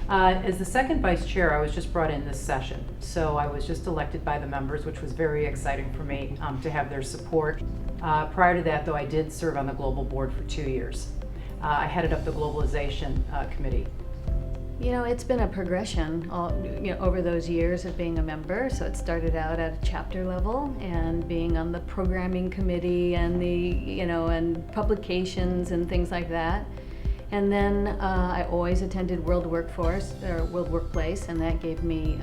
As the second vice chair, I was just brought in this session. So I was just elected by the members, which was very exciting for me to have their support. Prior to that, though, I did serve on the global board for 2 years. I headed up the globalization committee. You know, it's been a progression over those years of being a member. So it started out at a chapter level and being on the programming committee and and publications and things like that. And then I always attended World Workplace, and that gave me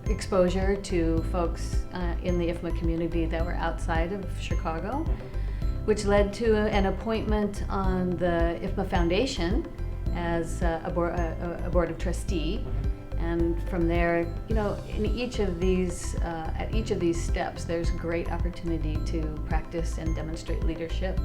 exposure to folks in the IFMA community that were outside of Chicago, which led to an appointment on the IFMA Foundation as a board of trustee. And from there, in each of these, at each of these steps, there's great opportunity to practice and demonstrate leadership.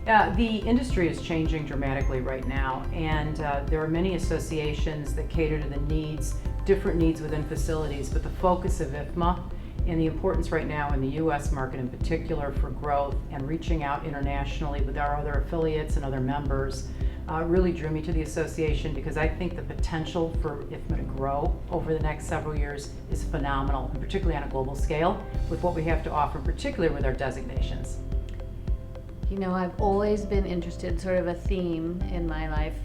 The industry is changing dramatically right now, and there are many associations that cater to the needs, different needs within facilities, but the focus of IFMA and the importance right now in the U.S. market in particular for growth and reaching out internationally with our other affiliates and other members really drew me to the association, because I think the potential for IFMA to grow over the next several years is phenomenal, and particularly on a global scale with what we have to offer, particularly with our designations. I've always been interested, sort of a theme in my life,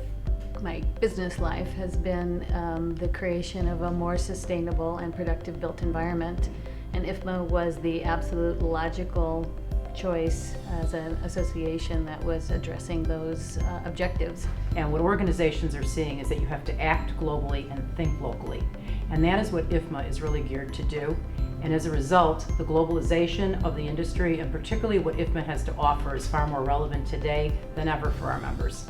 my business life has been the creation of a more sustainable and productive built environment. And IFMA was the absolute logical choice as an association that was addressing those objectives. And what organizations are seeing is that you have to act globally and think locally. And that is what IFMA is really geared to do. And as a result, the globalization of the industry, and particularly what IFMA has to offer, is far more relevant today than ever for our members.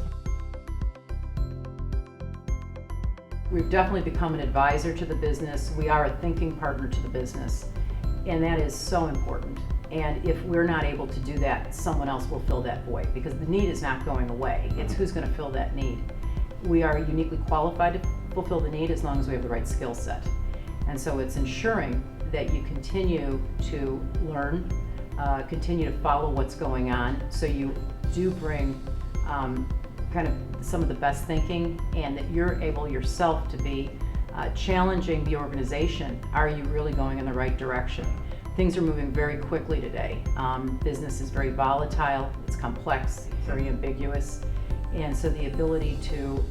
We've definitely become an advisor to the business. We are a thinking partner to the business, and that is so important. And if we're not able to do that, someone else will fill that void, because the need is not going away. It's who's going to fill that need. We are uniquely qualified to fulfill the need as long as we have the right skill set. And so it's ensuring that you continue to learn, continue to follow what's going on, so you do bring kind of some of the best thinking, and that you're able yourself to be challenging the organization. Are you really going in the right direction? Things are moving very quickly today. Business is very volatile, it's complex, very ambiguous, and so the ability to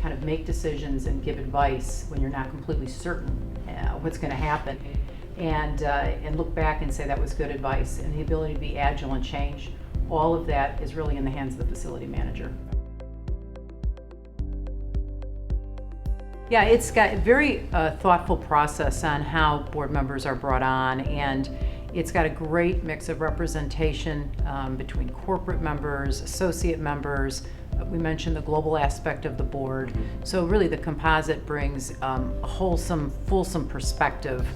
kind of make decisions and give advice when you're not completely certain what's going to happen, and look back and say that was good advice, and the ability to be agile and change, all of that is really in the hands of the facility manager. Yeah, it's got a very thoughtful process on how board members are brought on, and it's got a great mix of representation between corporate members, associate members. We mentioned the global aspect of the board. So really the composite brings a wholesome, fulsome perspective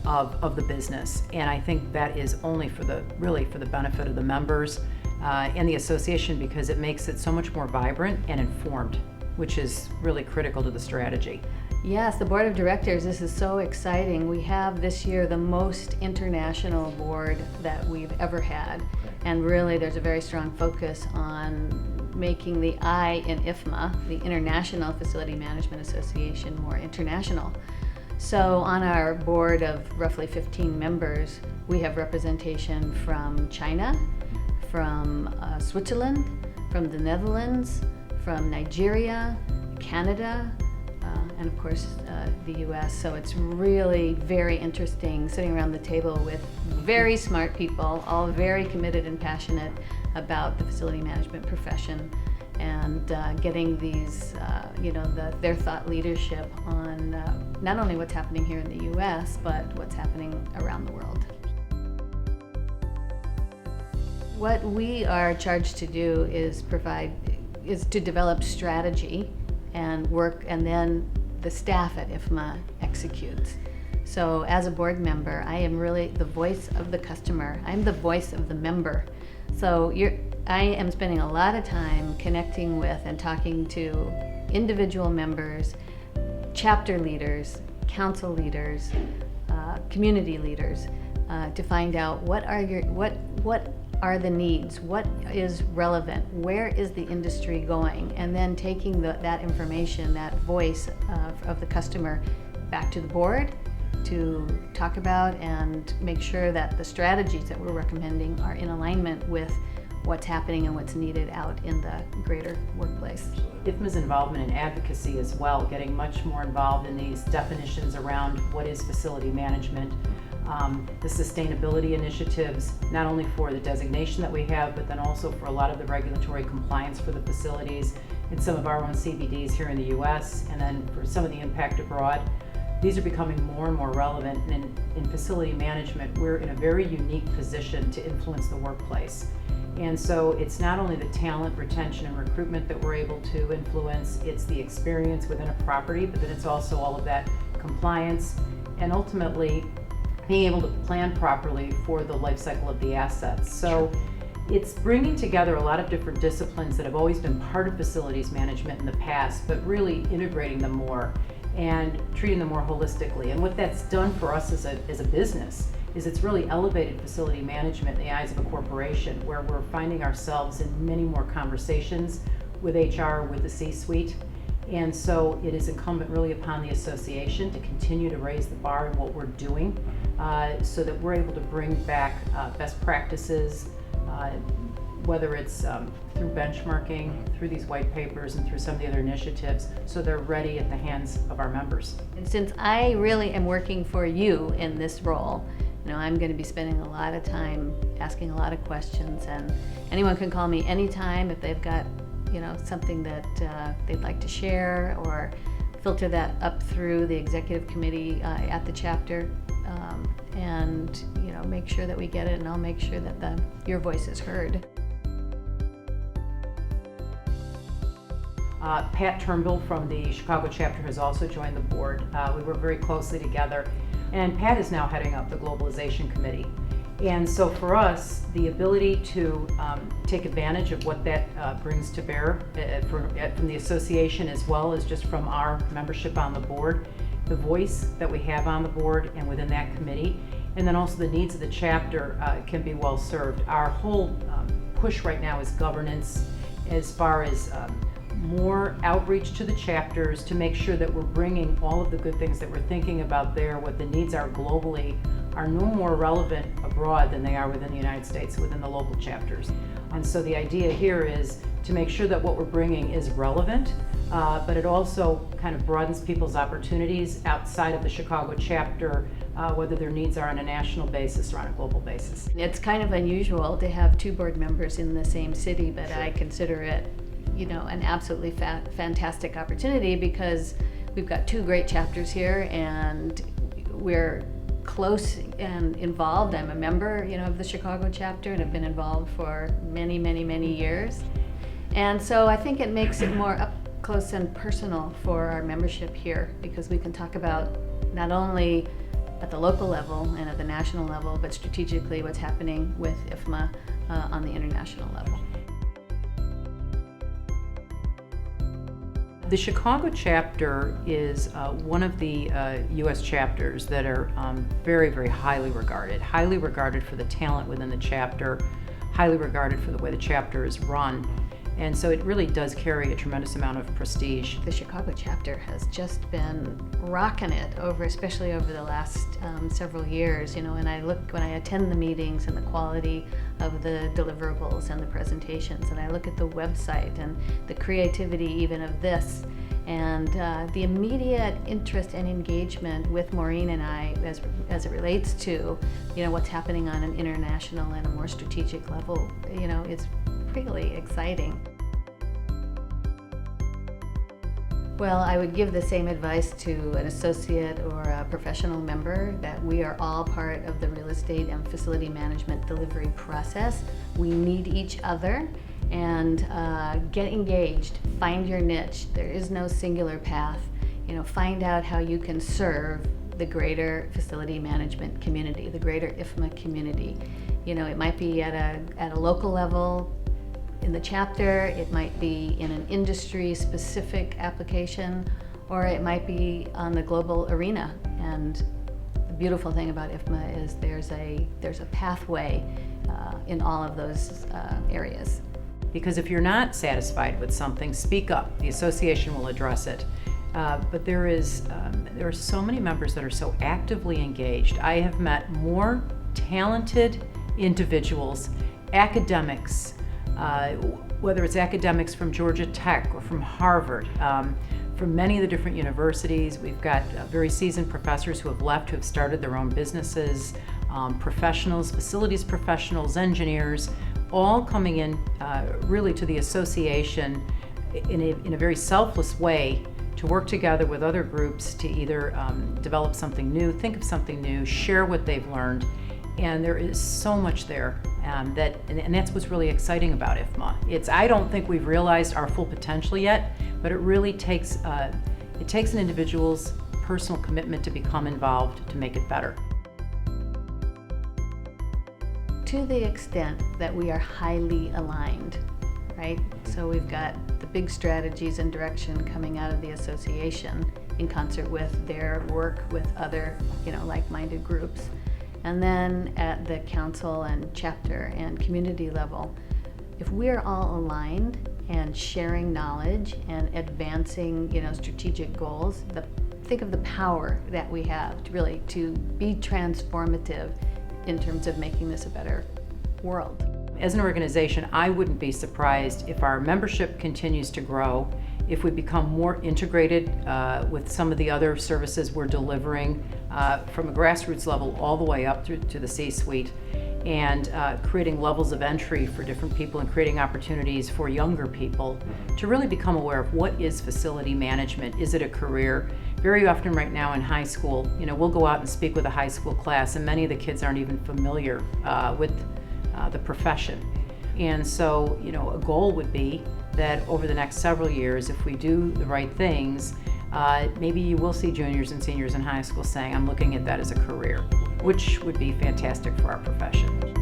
of the business. And I think that is only for the benefit of the members and the association, because it makes it so much more vibrant and informed, which is really critical to the strategy. Yes, the board of directors, this is so exciting. We have this year the most international board that we've ever had. And really there's a very strong focus on making the I in IFMA, the International Facility Management Association, more international. So on our board of roughly 15 members, we have representation from China, from Switzerland, from the Netherlands, from Nigeria, Canada, and of course the US. So it's really very interesting sitting around the table with very smart people, all very committed and passionate about the facility management profession, and getting these, their thought leadership on not only what's happening here in the US, but what's happening around the world. What we are charged to do is to develop strategy and work, and then the staff at IFMA executes. So as a board member, I am really the voice of the customer. I'm the voice of the member. So I am spending a lot of time connecting with and talking to individual members, chapter leaders, council leaders, community leaders, to find out what are the needs? What is relevant? Where is the industry going? And then taking that information, that voice of the customer back to the board to talk about and make sure that the strategies that we're recommending are in alignment with what's happening and what's needed out in the greater workplace. IFMA's involvement in advocacy as well, getting much more involved in these definitions around what is facility management, the sustainability initiatives, not only for the designation that we have, but then also for a lot of the regulatory compliance for the facilities in some of our own CBDs here in the US, and then for some of the impact abroad. These are becoming more and more relevant, and in facility management, we're in a very unique position to influence the workplace. And so it's not only the talent retention and recruitment that we're able to influence, it's the experience within a property, but then it's also all of that compliance and ultimately being able to plan properly for the life cycle of the assets. So it's bringing together a lot of different disciplines that have always been part of facilities management in the past, but really integrating them more and treating them more holistically. And what that's done for us as a business is it's really elevated facility management in the eyes of a corporation, where we're finding ourselves in many more conversations with HR, with the C-suite. And so it is incumbent really upon the association to continue to raise the bar in what we're doing, so that we're able to bring back best practices, whether it's through benchmarking, through these white papers, and through some of the other initiatives, so they're ready at the hands of our members. And since I really am working for you in this role, I'm going to be spending a lot of time asking a lot of questions, and anyone can call me anytime if they've got something that they'd like to share, or filter that up through the executive committee at the chapter, and make sure that we get it, and I'll make sure that your voice is heard. Pat Turnbull from the Chicago Chapter has also joined the board. We work very closely together, and Pat is now heading up the Globalization Committee. And so for us, the ability to take advantage of what that brings to bear from the association, as well as just from our membership on the board, the voice that we have on the board and within that committee, and then also the needs of the chapter can be well served. Our whole push right now is governance, as far as more outreach to the chapters to make sure that we're bringing all of the good things that we're thinking about there, what the needs are globally, are no more relevant abroad than they are within the United States, within the local chapters. And so the idea here is to make sure that what we're bringing is relevant, but it also kind of broadens people's opportunities outside of the Chicago chapter, whether their needs are on a national basis or on a global basis. It's kind of unusual to have two board members in the same city, but I consider it an absolutely fantastic opportunity, because we've got two great chapters here, and we're close and involved. I'm a member, of the Chicago chapter, and have been involved for many, many, many years. And so I think it makes it more up close and personal for our membership here, because we can talk about not only at the local level and at the national level, but strategically what's happening with IFMA on the international level. The Chicago chapter is one of the U.S. chapters that are very, very highly regarded for the talent within the chapter, highly regarded for the way the chapter is run. And so it really does carry a tremendous amount of prestige. The Chicago chapter has just been rocking it especially over the last several years. When I attend the meetings and the quality of the deliverables and the presentations, and I look at the website and the creativity even of this, and the immediate interest and engagement with Maureen and I as it relates to what's happening on an international and a more strategic level, it's really exciting. Well, I would give the same advice to an associate or a professional member, that we are all part of the real estate and facility management delivery process. We need each other, and get engaged, find your niche. There is no singular path. Find out how you can serve the greater facility management community, the greater IFMA community. It might be at a local level, in the chapter, it might be in an industry-specific application, or it might be on the global arena. And the beautiful thing about IFMA is there's a pathway in all of those areas. Because if you're not satisfied with something, speak up. The association will address it. But there are so many members that are so actively engaged. I have met more talented individuals, academics, whether it's academics from Georgia Tech or from Harvard, from many of the different universities. We've got very seasoned professors who have left, who have started their own businesses, professionals, facilities professionals, engineers, all coming in really to the association in a very selfless way to work together with other groups to either develop something new, think of something new, share what they've learned. And there is so much there, and that's what's really exciting about IFMA. I don't think we've realized our full potential yet, but it really takes an individual's personal commitment to become involved to make it better. To the extent that we are highly aligned, right? So we've got the big strategies and direction coming out of the association in concert with their work with other, like-minded groups. And then at the council and chapter and community level, if we're all aligned and sharing knowledge and advancing, strategic goals, think of the power that we have to be transformative in terms of making this a better world. As an organization, I wouldn't be surprised if our membership continues to grow, if we become more integrated with some of the other services we're delivering from a grassroots level all the way up to the C-suite, and creating levels of entry for different people and creating opportunities for younger people to really become aware of what is facility management. Is it a career? Very often right now in high school, we'll go out and speak with a high school class, and many of the kids aren't even familiar with the profession. And so, a goal would be that over the next several years, if we do the right things, maybe you will see juniors and seniors in high school saying, I'm looking at that as a career, which would be fantastic for our profession.